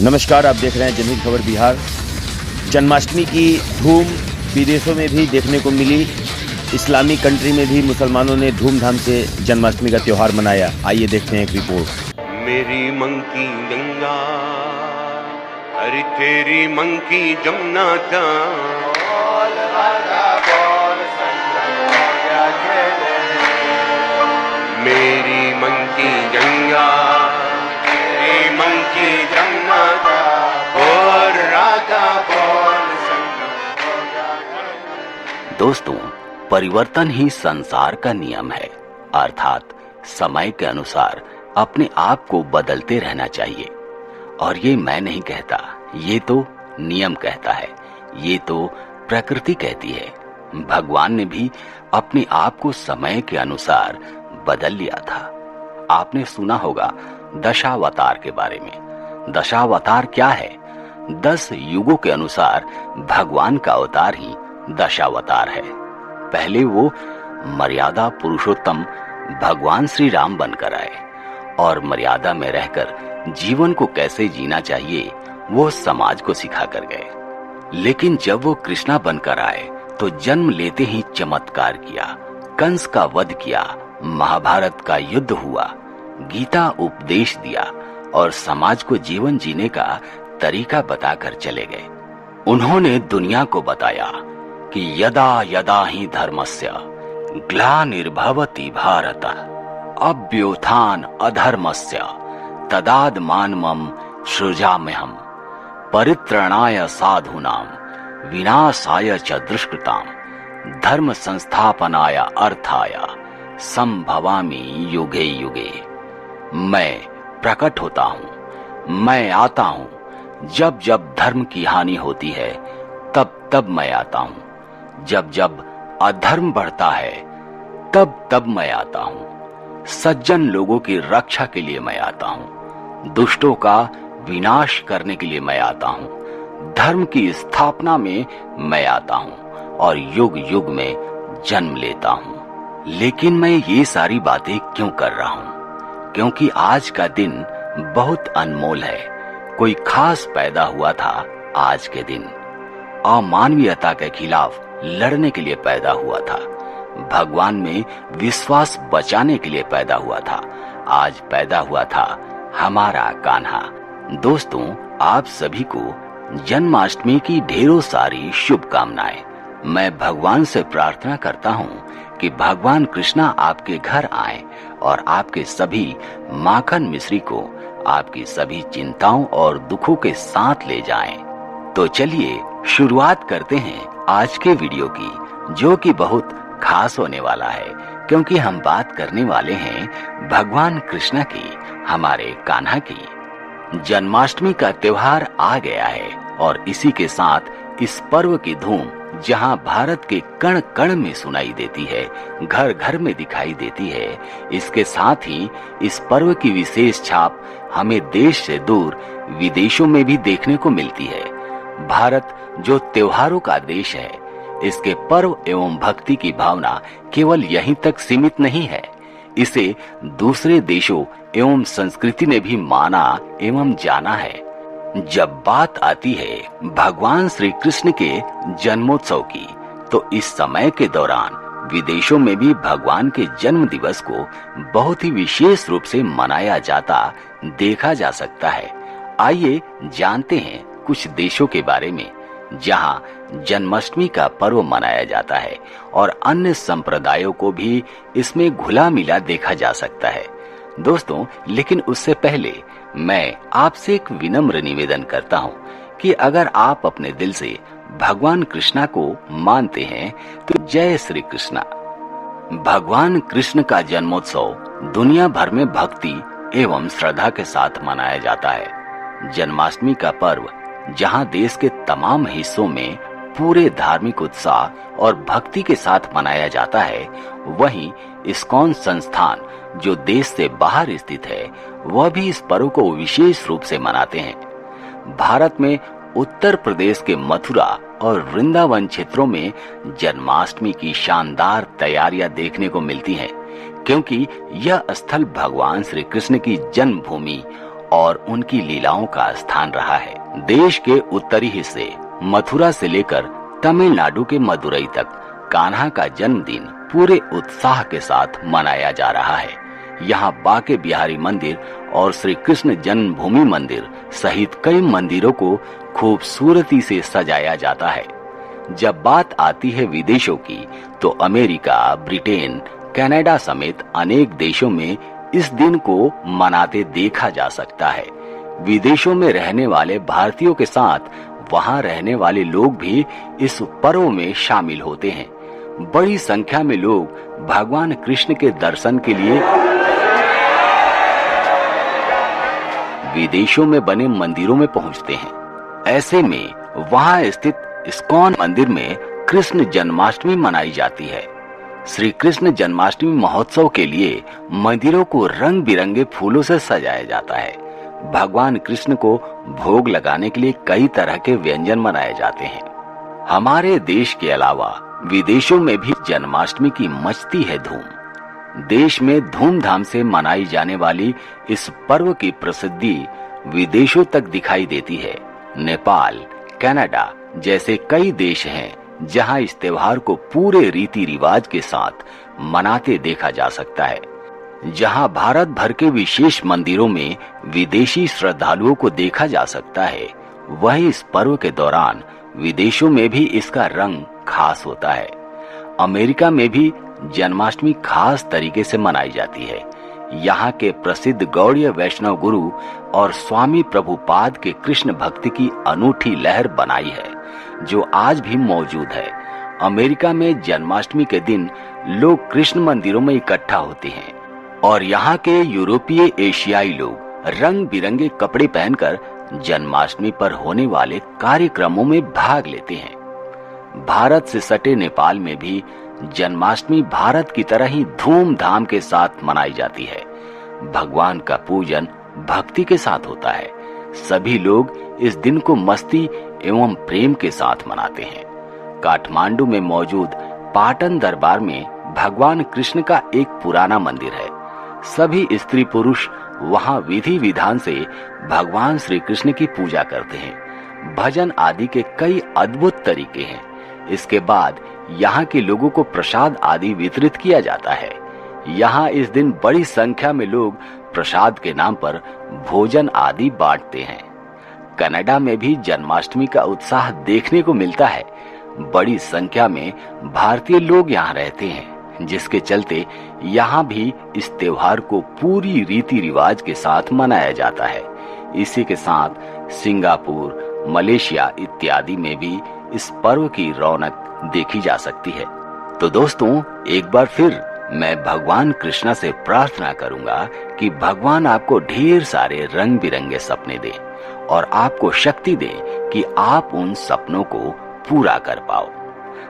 नमस्कार, आप देख रहे हैं जनहित खबर बिहार। जन्माष्टमी की धूम विदेशों में भी देखने को मिली। इस्लामिक कंट्री में भी मुसलमानों ने धूमधाम से जन्माष्टमी का त्यौहार मनाया। आइए देखते हैं एक रिपोर्ट। मेरी मंकी गंगा, अरे तेरी मंकी जमुना था। मेरी मंकी गंगा, तेरी मंकी जमुना था। और राधा बोल दोस्तों, परिवर्तन ही संसार का नियम है, अर्थात समय के अनुसार अपने आप को बदलते रहना चाहिए। और ये मैं नहीं कहता, ये तो नियम कहता है, ये तो प्रकृति कहती है। भगवान ने भी अपने आप को समय के अनुसार बदल लिया था। आपने सुना होगा दशावतार के बारे में। दशावतार क्या है? 10 युगों के अनुसार भगवान का अवतार ही दशावतार है। पहले वो मर्यादा पुरुषोत्तम भगवान श्री राम बनकर आए और मर्यादा में रहकर जीवन को कैसे जीना चाहिए वो समाज को सिखा कर गए। लेकिन जब वो कृष्णा बनकर आए तो जन्म लेते ही चमत्कार किया, कंस का वध किया, महाभारत का युद्ध हुआ, गीता उपदेश दिया और समाज को जीवन जीने का तरीका बताकर चले गए। उन्होंने दुनिया को बताया कि यदा यदा ही धर्मस्य ग्लानिर्भवति भारत अभ्युत्थान अधर्मस्य तदात्मानमं सृजाम्यहम् परित्राणाय साधूनां विनाशाय च दुष्कृतां धर्म संस्थापनाय अर्थाय संभवामि युगे युगे। मैं प्रकट होता हूँ, मैं आता हूँ। जब जब धर्म की हानि होती है तब तब मैं आता हूँ। जब जब अधर्म बढ़ता है तब तब मैं आता हूँ। सज्जन लोगों की रक्षा के लिए मैं आता हूँ। दुष्टों का विनाश करने के लिए मैं आता हूँ। धर्म की स्थापना में मैं आता हूँ और युग युग में जन्म लेता हूँ। लेकिन मैं ये सारी बातें क्यों कर रहा हूँ? क्योंकि आज का दिन बहुत अनमोल है। कोई खास पैदा हुआ था आज के दिन। अमानवीयता के खिलाफ लड़ने के लिए पैदा हुआ था। भगवान में विश्वास बचाने के लिए पैदा हुआ था। आज पैदा हुआ था हमारा कान्हा। दोस्तों, आप सभी को जन्माष्टमी की ढेरों सारी शुभकामनाएं। मैं भगवान से प्रार्थना करता हूँ कि भगवान कृष्णा आपके घर आए और आपके सभी माखन मिश्री को आपकी सभी चिंताओं और दुखों के साथ ले जाएं। तो चलिए शुरुआत करते हैं आज के वीडियो की, जो कि बहुत खास होने वाला है, क्योंकि हम बात करने वाले हैं भगवान कृष्णा की, हमारे कान्हा की। जन्माष्टमी का त्योहार आ गया है और इसी के साथ इस पर्व की धूम जहां भारत के कण कण में सुनाई देती है, घर घर में दिखाई देती है, इसके साथ ही इस पर्व की विशेष छाप हमें देश से दूर विदेशों में भी देखने को मिलती है। भारत जो त्योहारों का देश है, इसके पर्व एवं भक्ति की भावना केवल यहीं तक सीमित नहीं है। इसे दूसरे देशों एवं संस्कृति ने भी माना एवं जाना है। जब बात आती है भगवान श्री कृष्ण के जन्मोत्सव की, तो इस समय के दौरान विदेशों में भी भगवान के जन्म दिवस को बहुत ही विशेष रूप से मनाया जाता देखा जा सकता है। आइए जानते हैं कुछ देशों के बारे में जहां जन्माष्टमी का पर्व मनाया जाता है और अन्य संप्रदायों को भी इसमें घुला मिला देखा जा सकता है। दोस्तों, लेकिन उससे पहले मैं आपसे एक विनम्र निवेदन करता हूं कि अगर आप अपने दिल से भगवान कृष्णा को मानते हैं तो जय श्री कृष्णा। भगवान कृष्ण का जन्मोत्सव दुनिया भर में भक्ति एवं श्रद्धा के साथ मनाया जाता है। जन्माष्टमी का पर्व जहां देश के तमाम हिस्सों में पूरे धार्मिक उत्साह और भक्ति के साथ मनाया जाता है, वहीं इस्कॉन संस्थान जो देश से बाहर स्थित है, वह भी इस पर्व को विशेष रूप से मनाते हैं। भारत में उत्तर प्रदेश के मथुरा और वृंदावन क्षेत्रों में जन्माष्टमी की शानदार तैयारियां देखने को मिलती हैं, क्योंकि यह स्थल भगवान श्री कृष्ण की जन्मभूमि और उनकी लीलाओं का स्थान रहा है। देश के उत्तरी हिस्से मथुरा से लेकर तमिलनाडु के मदुरई तक कान्हा का जन्मदिन पूरे उत्साह के साथ मनाया जा रहा है। यहाँ बाके बिहारी मंदिर और श्री कृष्ण जन्मभूमि मंदिर सहित कई मंदिरों को खूबसूरती से सजाया जाता है। जब बात आती है विदेशों की, तो अमेरिका, ब्रिटेन, कनाडा समेत अनेक देशों में इस दिन को मनाते देखा जा सकता है। विदेशों में रहने वाले भारतीयों के साथ वहां रहने वाले लोग भी इस पर्व में शामिल होते हैं। बड़ी संख्या में लोग भगवान कृष्ण के दर्शन के लिए विदेशों में बने मंदिरों में पहुंचते हैं। ऐसे में वहां स्थित इस्कॉन मंदिर में कृष्ण जन्माष्टमी मनाई जाती है। श्री कृष्ण जन्माष्टमी महोत्सव के लिए मंदिरों को रंग बिरंगे फूलों से सजाया जाता है। भगवान कृष्ण को भोग लगाने के लिए कई तरह के व्यंजन बनाए जाते हैं। हमारे देश के अलावा विदेशों में भी जन्माष्टमी की मचती है धूम। देश में धूमधाम से मनाई जाने वाली इस पर्व की प्रसिद्धि विदेशों तक दिखाई देती है। नेपाल, कनाडा जैसे कई देश हैं जहां इस त्योहार को पूरे रीति रिवाज के साथ मनाते देखा जा सकता है। जहां भारत भर के विशेष मंदिरों में विदेशी श्रद्धालुओं को देखा जा सकता है, वहीं इस पर्व के दौरान विदेशों में भी इसका रंग खास होता है। अमेरिका में भी जन्माष्टमी खास तरीके से मनाई जाती है। यहाँ के प्रसिद्ध गौड़ीय वैष्णव गुरु और स्वामी प्रभुपाद के कृष्ण भक्ति की अनूठी लहर बनाई है, जो आज भी मौजूद है। अमेरिका में जन्माष्टमी के दिन लोग कृष्ण मंदिरों में इकट्ठा होते हैं और यहाँ के यूरोपीय एशियाई लोग रंग बिरंगे कपड़े पहनकर जन्माष्टमी पर होने वाले कार्यक्रमों में भाग लेते हैं। भारत से सटे नेपाल में भी जन्माष्टमी भारत की तरह ही धूमधाम के साथ मनाई जाती है। भगवान का पूजन भक्ति के साथ होता है। सभी लोग इस दिन को मस्ती एवं प्रेम के साथ मनाते हैं। काठमांडू में मौजूद पाटन दरबार में भगवान कृष्ण का एक पुराना मंदिर है। सभी स्त्री पुरुष वहां विधि विधान से भगवान श्री कृष्ण की पूजा करते हैं। भजन आदि के कई अद्भुत तरीके हैं। इसके बाद यहाँ के लोगों को प्रसाद आदि वितरित किया जाता है। यहाँ इस दिन बड़ी संख्या में लोग प्रसाद के नाम पर भोजन आदि बांटते हैं। कनाडा में भी जन्माष्टमी का उत्साह देखने को मिलता है। बड़ी संख्या में भारतीय लोग यहाँ रहते हैं, जिसके चलते यहाँ भी इस त्योहार को पूरी रीति रिवाज के साथ मनाया जाता है। इसी के साथ सिंगापुर, मलेशिया इत्यादि में भी इस पर्व की रौनक देखी जा सकती है। तो दोस्तों, एक बार फिर मैं भगवान कृष्णा से प्रार्थना करूंगा कि भगवान आपको ढेर सारे रंग बिरंगे सपने दे और आपको शक्ति दे कि आप उन सपनों को पूरा कर पाओ।